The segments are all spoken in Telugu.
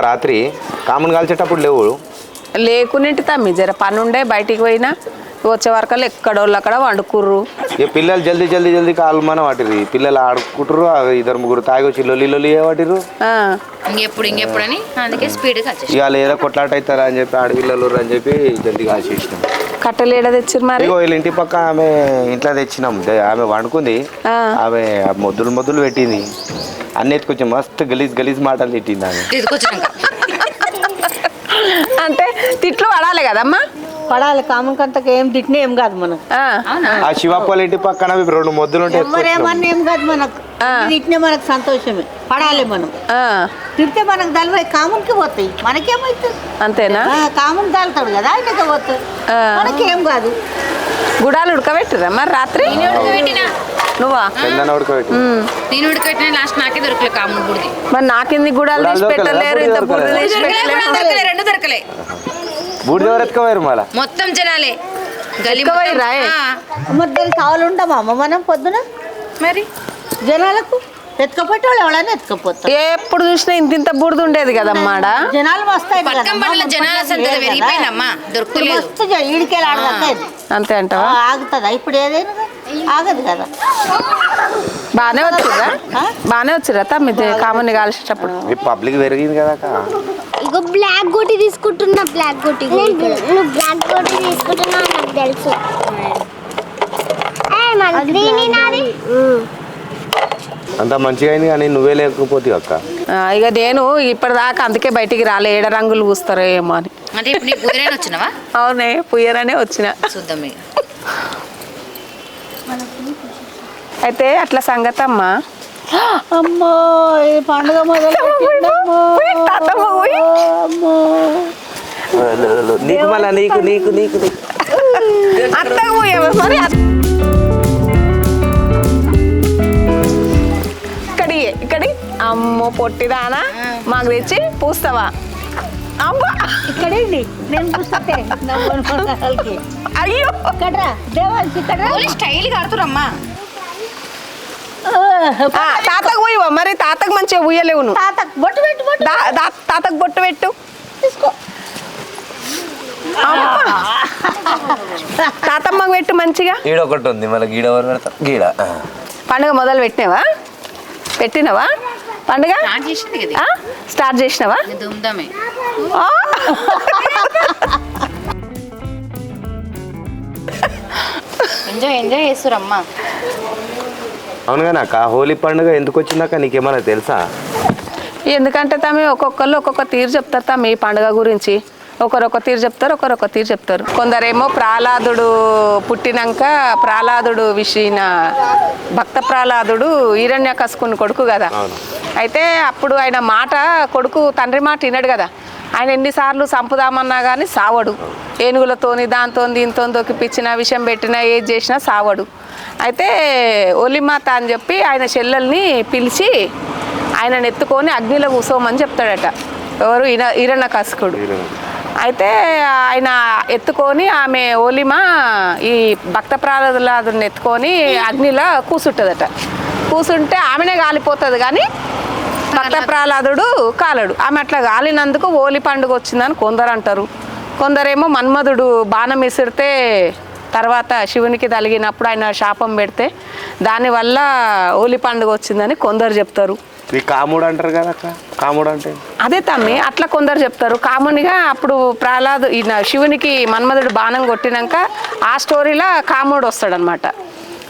రాత్రి కామన్ కాల్చేటప్పుడు లేవు లేకునేంటి తమ్మి జర పని ఉండే బయటికి పోయినా వచ్చే వరకల్లా ఎక్కడోళ్ళు అక్కడ వండుకుర్రు. ఇక పిల్లలు జల్దీ జల్దీ జల్దీ కాలమని వాటిరి పిల్లలు ఆడుకుంటారు. ఇద్దరు ముగ్గురు తాగి వచ్చి లొల్లి వాటిరు ఇంకెప్పుడు అని అందుకే స్పీడ్గా ఇవాళ ఏదో కొట్లాట అవుతారా అని చెప్పి ఆడపిల్లలు అని చెప్పి జల్దీ కాల్చేసినాం. కట్టెలు ఏడ తెచ్చిరు మరి? వీళ్ళ ఇంటి పక్క ఆమె ఇంట్లో తెచ్చినాం. ఆమె వండుకుంది, ఆమె మొద్దులు పెట్టింది, అన్ని ఎత్తుకొచ్చి మస్తు గలీజ్ మాటలు తిట్టింది ఆమె. అంటే తిట్లు పడాలి కదమ్మా? పడాలి. కామకంతకు ఏం తిట్టినా ఏం కాదు మనకు. ఆ శివప్పల ఇంటి పక్కన 2 మొద్దులు ఉంటాయి. ఎవరేమన్నా ఏం కాదు మనకు. తిట్టినా మనకు సంతోషమే. పడాలి మనం. తిడితే మనకు దళిపోయి కామునికి పోతాయి, మనకేమవుతుంది? అంతేనా? కాముని దాలుతాడు కదా, ఆయనకే పోతుంది, మనకేం కాదు. గుడాలు ఉడకబెట్టురా మరి రాత్రి? నువ్వా? నేను ఉడకబెట్టిన లాస్ట్ నాకే దొరకలే కాముడు బుడిది. మరి నాకింది గుడాలు తీసి పెట్టలేరు, ఇంత బుడిది తీసి పెట్టలేరు. 2 దొరకలే. బూడిద ఎవరు ఎత్తుకోవారు మళ్ళా? మొత్తం జనాలే దానికి కావాలి ఉంటామా అమ్మ మనం పొద్దున? మరి జనాలకు ఎత్తుకపోయేవాళ్ళు ఎవరైనా ఎత్తుకపోతారు. ఎప్పుడు చూసినా ఇంత బుడిద ఉండేది కదమ్మా. జనాలు వస్తాయి, అంతే అంటావా? ఆగుతుందా ఇప్పుడు? ఏదైనా ఆగదు కదా. బాగానే వచ్చిరా తమ్మిది కామన్ కాల్చేటప్పుడు. పబ్లిక్ పెరిగింది కదా. ఇగో బ్లాక్ గోటి తీసుకుంటున్నా. బ్లాక్ గోటి నువ్వు బ్లాక్ గోటి తీసుకుంటున్నా నాకు తెలుసు. అంత మంచిగా అయింది కానీ నువ్వే లేకపోతే అక్క. ఇక నేను ఇప్పటిదాకా అందుకే బయటికి రాలే, 7 రంగులు పూస్తారో ఏమో అని. అవునే పుయ్యరనే వచ్చిన. అయితే అట్లా సంగతి అమ్మా. అమ్మో పండుగ మొదలు నీకు మళ్ళా నీకు నీకు నీకు అత్తగా పోయావా మరి? ఇక్కడి అమ్మో పొట్టిదానా మాకు తెచ్చి పూస్తావా? అబ్బా ఇక్కడేండి నేను పూస్తే. అయ్యో స్టైల్ కడుతురమ్మా. తాతకు పోయివా మరి? తాతకు మంచిగా ఉయ్యలేవు నువ్వు. తాతకు బొట్టు పెట్టు. తీసుకో. తాతమ్మకు పెట్టు మంచిగా. గీడ ఒకటి ఉంది మళ్ళీ గీడ గీడ. పండుగ మొదలు పెట్టినవా పండుగ? స్టార్ట్ చేసినవా? ఎంజాయ్ చేస్తురమ్మా. అవునుగానక్క, హోలీ పండుగ ఎందుకు వచ్చిందాక నీకేమన్నా తెలుసా? ఎందుకంటే తమ్మి ఒక్కొక్కళ్ళు ఒక్కొక్క తీరు చెప్తారు తమ్మి ఈ పండుగ గురించి. ఒకరొక తీరు చెప్తారు, ఒకరొక తీరు చెప్తారు. కొందరేమో ప్రహ్లాదుడు పుట్టినాక ప్రహ్లాదుడు విషిన భక్త ప్రహ్లాదుడు హిరణ్యకశిపుని కొడుకు కదా. అయితే అప్పుడు ఆయన మాట కొడుకు తండ్రి మాట వినడు కదా. ఆయన ఎన్నిసార్లు చంపుదామన్నా కానీ సావడు. ఏనుగులతోని దాంతో దీంతో దొక్కిపించిన విషం పెట్టినా ఏది చేసినా సావడు. అయితే ఒలిమాత అని చెప్పి ఆయన చెల్లెల్ని పిలిచి ఆయనను ఎత్తుకొని అగ్నిలో కూసోమని చెప్తాడట. ఎవరు? హిరణ్యకశిపుడు. అయితే ఆయన ఎత్తుకొని ఆమె ఒలిమ ఈ భక్త ప్రహ్లాదుని ఎత్తుకొని అగ్నిలో కూసుంటుందట. కూసుంటే ఆమెనే కాలిపోతుంది కానీ భక్త ప్రహ్లాదుడు కాలడు. ఆమె అట్లా కాలినందుకు హోలీ పండుగ వచ్చిందని కొందరు అంటారు. కొందరేమో మన్మధుడు బాణం విసిరితే తర్వాత శివునికి తగిలినప్పుడు ఆయన శాపం పెడితే దానివల్ల హోలీ పండుగ వచ్చిందని కొందరు చెప్తారు. కాముడు అంటారు కదా అక్క. కాముడు అంటే అదే తమ్మి, అట్లా కొందరు చెప్తారు. కామునిగా అప్పుడు ప్రహ్లాదు ఈయన శివునికి మన్మధుడు బాణం కొట్టినాక ఆ స్టోరీలో కాముడు వస్తాడనమాట.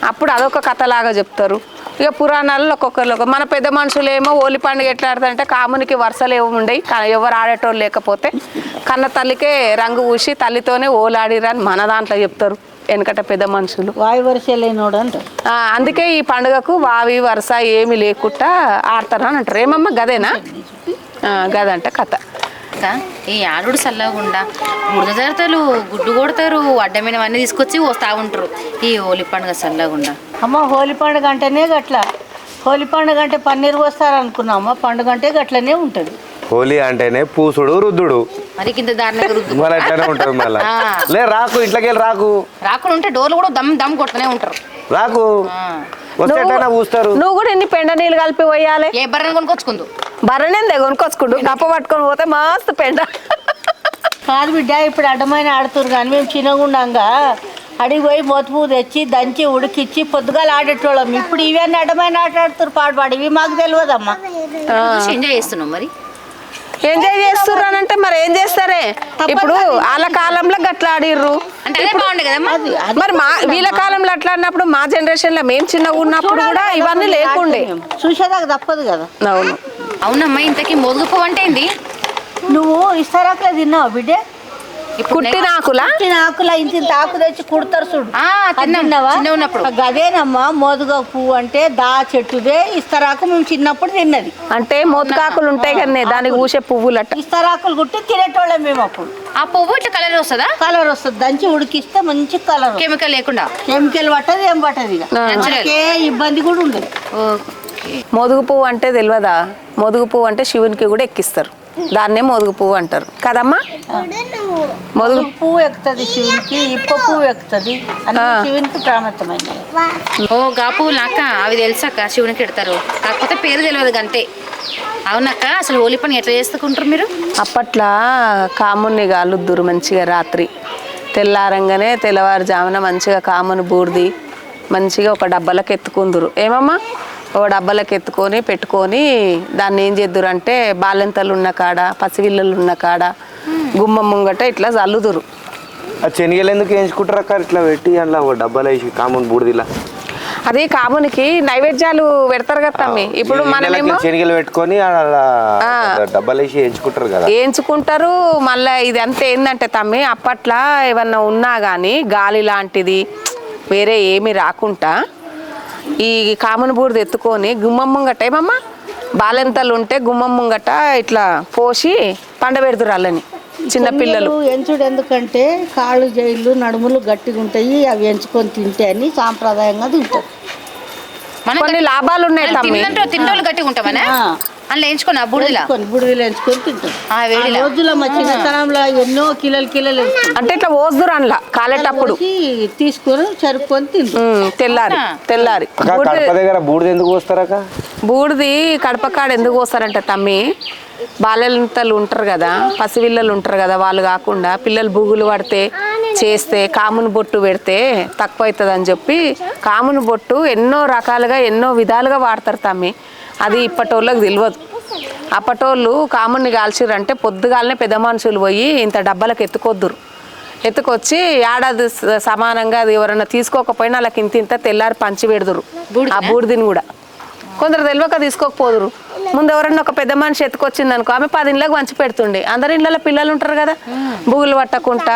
అప్పుడు అదొక కథలాగా చెప్తారు. ఇక పురాణాలలో ఒక్కొక్కరు మన పెద్ద మనుషులు ఏమో హోలీ పండుగ ఎట్లా ఆడతారంటే కామునికి వరుసలు ఏమి ఉండయి, ఎవరు ఆడేటోళ్ళు లేకపోతే కన్న తల్లికే రంగు పూసి తల్లితోనే ఓలాడిరని మన దాంట్లో చెప్తారు వెనకట పెద్ద మనుషులు. వాయి వరుస లేనోడు అంటారు. అందుకే ఈ పండుగకు వావి వరుస ఏమి లేకుండా ఆడతారు అని అంటారు. ఏమమ్మా గదేనా? గదంట కథ. ఈ ఆడుడు చల్లకుండా బురద జరుగుతారు, గుడ్డు కొడతారు, అడ్డమైనవన్నీ తీసుకొచ్చి వస్తూ ఉంటారు ఈ హోలీ పండుగ చల్లకుండా. అమ్మ హోలీ పండుగ అంటేనే గట్ల. హోలీ పండుగ అంటే పన్నీరు పోస్తారు అనుకున్నామా, పండుగ అంటే గట్లనే ఉంటుంది. హోలీ అంటేనే పూసుడు రుద్దుడు. మరి కింద దారుణంగా రుద్దు మళ్ళీ ఎట్లనే ఉంటుంది. మళ్ళీ లే రాకు ఇంట్లోకి వెళ్ళి రాకుండా ఉంటే డోర్లు కూడా దమ్ కొడుతూనే ఉంటారు. రాకు వస్తే పూస్తారు. నువ్వు కూడా ఎన్ని పెండ నీళ్ళు కలిపి పోయాలి. ఏ బర్రెని కొనుకొచ్చుకుందు బర్రెనే కొనుక్కొచ్చుకుంటూ గప్ప పట్టుకొని పోతే మస్తు పెండ. కాదు బిడ్డ, ఇప్పుడు అడ్డమైన ఆడుతురు కానీ మేము చిన్నగుండంగా అడిగి పోయి మొత్తుపు తెచ్చి దంచి ఉడికిచ్చి పొద్దుగాల ఆడేటోళ్ళం. ఇప్పుడు ఇవన్నీ అడ్డమైన ఆట ఆడుతురు పాడు ఇవి మాకు తెలియదమ్మా. ఎంజాయ్ చేస్తున్నాం మరి. ఎంజాయ్ చేస్తుర్రు అని అంటే మరి ఏం చేస్తారే, ఇప్పుడు వాళ్ళ కాలంలో గట్లా ఆడిర్రు. అంటే అదే బాగుండే కదమ్మా. మరి మా వీళ్ళ కాలంలో అట్లా అన్నప్పుడు మా జనరేషన్ లో మేము చిన్నగా ఉన్నప్పుడు కూడా ఇవన్నీ లేకుండే. చూసేదాకా తప్పదు కదా. అవును. అవునమ్మా, ఇంతకీ మోదుగు పువ్వు అంటే ఏంది? నువ్వు ఇస్తారాకులే తిన్నావు బిడ్డే? కుట్టిన ఆకులా? కుట్టిన ఆకులా ఇంత ఆకు తెచ్చి కుడతారు చూడు. తిన్నావా? చిన్న ఉన్నప్పుడు. గదేనమ్మా మోదుగ పువ్వు అంటే దా చెట్టుదే ఇస్తారాకు. మేము చిన్నప్పుడు తిన్నది. అంటే మోతుకాకులు ఉంటాయి కదా దానికి పూసే పువ్వులట. ఇస్తారాకులు కుట్టి తినేటోళ్ళం మేము అప్పుడు. ఆ పువ్వు ఇట్లా కలర్ వస్తుందా? కలర్ వస్తుంది, దంచి ఉడికిస్తే మంచి కలర్. కెమికల్ లేకుండా. కెమికల్ పట్టదు ఏం పట్టదు, ఇక మనకే ఇబ్బంది కూడా ఉండదు. మోదుగు పువ్వు అంటే తెలియదా? మోదుగు పువ్వు అంటే శివునికి కూడా ఎక్కిస్తారు, దాన్నే మోదుగు పువ్వు అంటారు కదమ్మా. మోదుగు పువ్వు ఎక్కుతుంది శివునికి, ఇప్ప పువ్వు ఎక్కుతుంది, అన్ని శివునికి ప్రాముఖ్యమైనది. ఓ గా పువ్వులు అక్క అవి తెలుసక్క, శివునికి పెడతారు, కాకపోతే పేరు తెలియదు అంతే. అవునక్క, అసలు హోలీ పని ఎట్లా చేసుకుంటారు మీరు? అప్పట్లో కాముని గాలుద్దురు మంచిగా రాత్రి, తెల్లారంగానే తెల్లవారుజామున మంచిగా కాముని బూడిది మంచిగా ఒక డబ్బాలకు ఎత్తుకుందురు. ఏమమ్మా, ఒక డబ్బాలకు ఎత్తుకొని పెట్టుకొని దాన్ని ఏం చేద్దురు అంటే బాలెంతలు ఉన్న కాడ, పసివిల్లలు ఉన్న కాడ, గుమ్మం ముంగట ఇట్లా చల్లుదురు. ఆ శనగలు ఎందుకు వేయించుకుంటారు అక్క? ఇట్లా పెట్టి అందులో ఒక డబ్బాలు వేసి కామన్ బూడిదిలా అది కామునికి నైవేద్యాలు పెడతారు కదా తమ్మి. ఇప్పుడు మనమేమో శనగలు పెట్టుకొని డబ్బాలు వేసి వేయించుకుంటారు కదా. వేయించుకుంటారు. మళ్ళీ ఇది అంతా ఏంటంటే తమ్మి, అప్పట్లో ఏమన్నా ఉన్నా కానీ గాలి లాంటిది వేరే ఏమి రాకుండా ఈ కాముని బూడిద ఎత్తుకొని గుమ్మం ముంగట, ఏమమ్మా బాలెంతలు ఉంటే గుమ్మం ముంగట ఇట్లా పోసి పండబెడుతురు వాళ్ళని చిన్నపిల్లలు. ఎంచుడు ఎందుకంటే కాళ్ళు జైళ్ళు నడుములు గట్టిగా ఉంటాయి, అవి ఎంచుకొని తింటే అని సాంప్రదాయంగా తింటారు. కొన్ని లాభాలు ఉన్నాయి తమ్మి. తింటోళ్ళు గట్టిగా ఉంటామనే అందులో ఎంచుకొని బుడిదిలో ఎంచుకొని తింటారు. రోజుల్లో మా చిన్నతనంలో ఎన్నో కిలోలు అంటే ఇట్లా పోస్తురు అందులో కాలేటప్పుడు తీసుకొని చరుపుకొని తింటారు. తెల్లారి దగ్గర బూడిద ఎందుకు పోస్తారక? బూడిది కడప కాడ ఎందుకు పోస్తారంటే తమ్మి, బాలెంతలు ఉంటారు కదా, పసిపిల్లలు ఉంటారు కదా, వాళ్ళు కాకుండా పిల్లలు బుగులు పడితే చేస్తే కాముని బొట్టు పెడితే తక్కువ అవుతుంది అని చెప్పి కాముని బొట్టు ఎన్నో రకాలుగా ఎన్నో విధాలుగా వాడతారు తమ్మి. అది ఇప్పటోళ్ళకి తెలియదు. అప్పటోళ్ళు కాముని కాల్చిరంటే పొద్దుగాలనే పెద్ద మనుషులు పోయి ఇంత డబ్బాలకు ఎత్తుకొద్దురు, ఎత్తుకొచ్చి ఏడాది సమానంగా అది ఎవరైనా తీసుకోకపోయినా వాళ్ళకి ఇంత తెల్లారి పంచి పెడుదురు. ఆ బూడిదిని కూడా కొందరు తెలియక తీసుకోకపోదురు. ముందు ఎవరన్నా ఒక పెద్ద మనిషి ఎత్తుకొచ్చింది అనుకో, ఆమె 10 ఇండ్లకు పంచి పెడుతుండే. అందరి ఇళ్ళలో పిల్లలు ఉంటారు కదా, బుగులు పట్టకుండా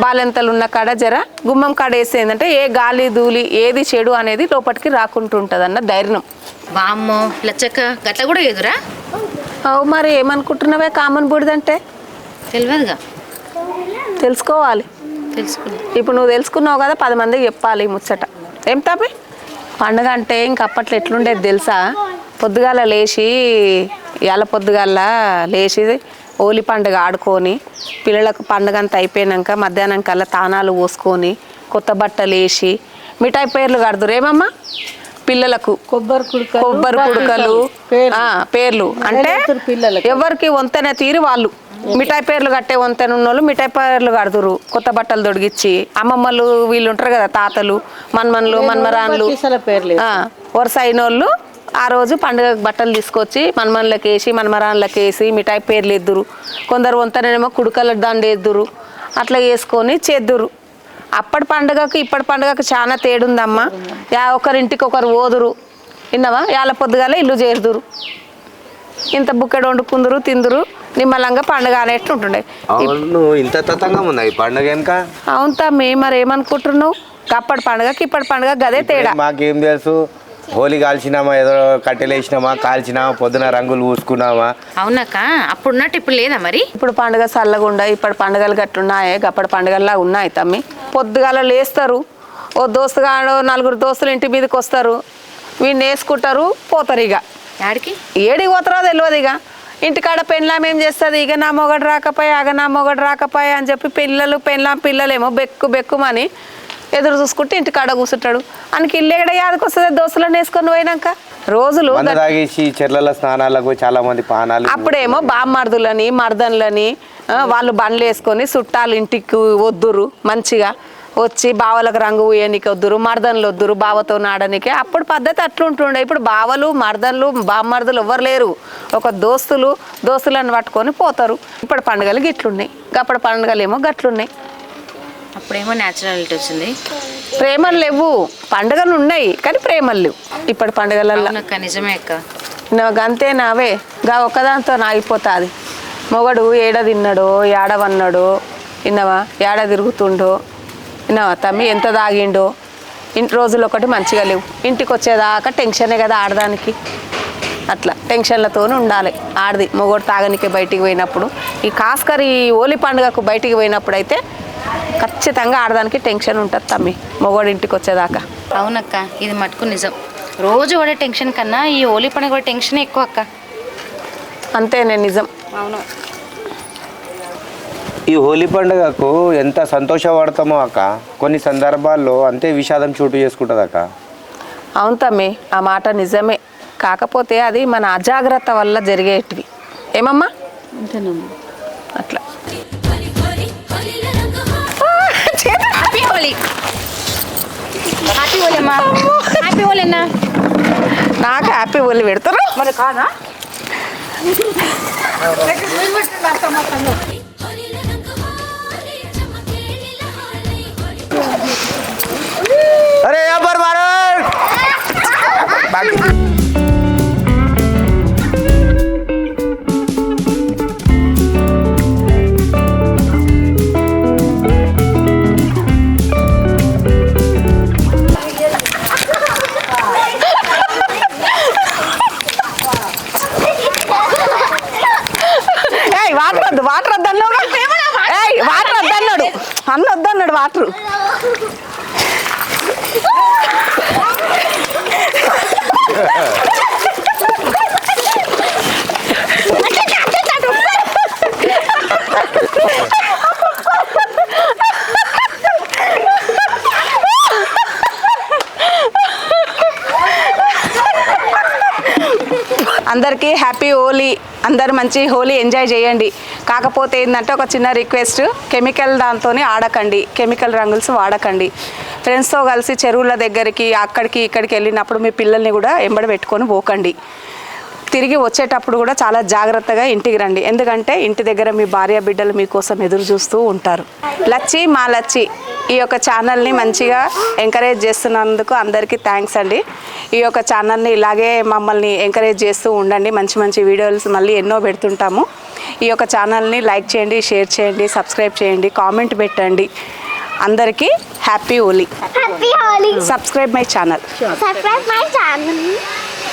బాలెంతలు ఉన్న కాడ జర గుమ్మం కాడ వేసేందంటే ఏ గాలి ధూళి ఏది చెడు అనేది లోపలికి రాకుంటుంటుంది అన్న ధైర్యం. వామ్మో లచ్చక్క, గట్ల కూడా ఎదురా? అవు మరి ఏమనుకుంటున్నావే కామన్ బూడిదంటే? తెలియదుగా, తెలుసుకోవాలి. ఇప్పుడు నువ్వు తెలుసుకున్నావు కదా, 10 మందికి చెప్పాలి ఈ ముచ్చట. ఏం తప్పి పండుగ అంటే ఇంక అప్పట్లో ఎట్లుండేది తెలుసా? పొద్దుగాల లేచి పొద్దుగాల లేచి హోలీ పండుగ ఆడుకొని పిల్లలకు పండుగ అంతా అయిపోయాక మధ్యాహ్నం కల్లా తానాలు పోసుకొని కొత్త బట్టలు వేసి మిఠాయి పేర్లు కడుదురు. ఏమమ్మా పిల్లలకు కొబ్బరి కుడుకలు పేర్లు అంటే ఎవరికి వంతెన తీరి వాళ్ళు మిఠాయి పేర్లు కట్టే వంతెన ఉన్నోళ్ళు మిఠాయి పేర్లు కడుదురు. కొత్త బట్టలు తొడిగిచ్చి అమ్మమ్మలు వీళ్ళు ఉంటారు కదా, తాతలు మన్మన్లు మన్మరాన్లు వరుస అయినోళ్ళు ఆ రోజు పండుగ బట్టలు తీసుకొచ్చి మన్మన్లకు వేసి మన్మరాన్లకు వేసి మిఠాయి పేర్లు ఎద్దురు. కొందరు వంతనేమో కుడుకల దండ ఎద్దురు. అట్లా వేసుకొని చేద్దురు. అప్పటి పండుగకు ఇప్పటి పండుగకు చాలా తేడుందమ్మా. ఒకరింటికి ఒకరు ఓదురు, విన్నావా? పొద్దుగాల ఇల్లు చేరుదురు, ఇంత బుక్కెడు వండుకుందురు, తిందురు, నిమ్మలంగా పండుగ అనేట్టు ఉంటుండే. అవును తమ్మి, మరి ఏమనుకుంటున్నావు? అప్పటి పండుగకి ఇప్పటి పండుగ గదే తేడా. మాకేం తెలుసు, హోలీ కాల్చినామా, ఏదో కట్టెలు వేసినామా, కాల్చినామా, పొద్దున రంగులు పూసుకున్నామా. అవునాక అప్పుడు ఉన్నట్టు ఇప్పుడు లేదా? మరి ఇప్పుడు పండుగ చల్లగుండా ఇప్పటి పండుగలు గట్టున్నాయే, అప్పటి పండుగల్లా ఉన్నాయి తమ్మి. పొద్దుగాల లేస్తారు, ఓ దోస్తుగాడు 4 దోస్తులు ఇంటి మీదకి వస్తారు, వీడిని వేసుకుంటారు, పోతారు. ఇక ఏడికి పోతారో తెలియదు. ఇక ఇంటికాడ పెళ్ళాం ఏం చేస్తుంది, ఇక నా మొగడు రాకపోయా నా మొగడు రాకపోయా అని చెప్పి పిల్లలేమో బెక్కుమని ఎదురు చూసుకుంటే ఇంటికాడ కూర్చుంటాడు. ఆయనకి ఇల్లు ఎక్కడ యాదకి వస్తుంది దోస్తులను వేసుకొని పోయినాక. రోజులు మందు తాగేసి చెర్లలో స్నానాలకు చాలా మంది పానాలు అప్పుడేమో బామ్మర్దులని మర్దన్లని వాళ్ళు బండ్లు వేసుకొని చుట్టాలు ఇంటికి వద్దురు మంచిగా వచ్చి బావలకు రంగు వేయనికి వద్దురు మర్దన్లు వద్దురు బావతో నాడనికి అప్పుడు పద్ధతి అట్లుంటుండే. ఇప్పుడు బావలు మర్దన్లు బామ్మర్దులు ఎవ్వరు లేరు. ఒక దోస్తులను పట్టుకొని పోతారు. ఇప్పుడు పండుగలు గిట్లున్నాయి, అప్పుడు పండుగలు ఏమో గట్లున్నాయి. అప్పుడేమో న్యాచురాలిటీ వచ్చింది, ప్రేమలు లేవు. పండుగలు ఉన్నాయి కానీ ప్రేమలు లేవు ఇప్పటి పండుగలలో. అవునక్క, నిజమే అక్క. అంతే నావే గా ఒక్కదాంతో నాగిపోతుంది. మొగడు ఏడ తిన్నాడో ఏడవన్నాడో విన్నావా, ఏడ తిరుగుతుండో విన్నావా, తమ్మి ఎంత తాగిండో. ఇంటి రోజులు ఒకటి మంచిగా లేవు. ఇంటికి వచ్చేదాకా టెన్షనే కదా ఆడదానికి. అట్లా టెన్షన్లతో ఉండాలి ఆడది. మొగడు తాగనికే బయటికి పోయినప్పుడు, ఈ కాస్కర్ ఈ హోలీ పండుగకు బయటికి పోయినప్పుడు అయితే ఖచ్చితంగా ఆడదానికి టెన్షన్ ఉంటుంది తమ్మి మొగోడు ఇంటికి వచ్చేదాకా. అవునక్క, ఇది మటుకు నిజం. రోజు పడే టెన్షన్ కన్నా ఈ హోలీ పండుగ పడే టెన్షన్ ఎక్కువ అక్క. అంతేనే నిజం. అవును. ఈ హోలీ పండుగకు ఎంత సంతోషపడతామో అక్క, కొన్ని సందర్భాల్లో అంతే విషాదం చోటు చేసుకుంటుంది అక్క. అవును తమ్మి, ఆ మాట నిజమే. కాకపోతే అది మన అజాగ్రత్త వల్ల జరిగేటివి. ఏమమ్మా అట్లా. హ్యాపీ హోలీ, హ్యాపీ హోలీ అమ్మా, హ్యాపీ హోలీ అన్న. నాకు హ్యాపీ హోలీ పెడతారు మరి కాదా? अरे यहाँ पर मारो बाकी వాటర్ వద్దన్నాడు అన్న వద్దన్నాడు వాటర్. అందరికీ హ్యాపీ హోలీ. అందరు మంచి హోలీ ఎంజాయ్ చేయండి. కాకపోతే ఏంటంటే ఒక చిన్న రిక్వెస్ట్, కెమికల్ దాంతో ఆడకండి, కెమికల్ రంగుల్స్ వాడకండి. ఫ్రెండ్స్తో కలిసి చెరువుల దగ్గరికి అక్కడికి ఇక్కడికి వెళ్ళినప్పుడు మీ పిల్లల్ని కూడా ఎంబడి పెట్టుకొని పోకండి. తిరిగి వచ్చేటప్పుడు కూడా చాలా జాగ్రత్తగా ఇంటికి రండి. ఎందుకంటే ఇంటి దగ్గర మీ భార్య బిడ్డలు మీకోసం ఎదురు చూస్తూ ఉంటారు. లచ్చి మా లచ్చి ఈ యొక్క ఛానల్ని మంచిగా ఎంకరేజ్ చేస్తున్నందుకు అందరికీ థ్యాంక్స్ అండి. ఈ యొక్క ఛానల్ని ఇలాగే మమ్మల్ని ఎంకరేజ్ చేస్తూ ఉండండి. మంచి మంచి వీడియోస్ మళ్ళీ ఎన్నో పెడుతుంటాము. ఈ యొక్క ఛానల్ని లైక్ చేయండి, షేర్ చేయండి, సబ్స్క్రైబ్ చేయండి, కామెంట్ పెట్టండి. అందరికీ happy Holi. Happy Holi. Subscribe my channel. Subscribe my channel.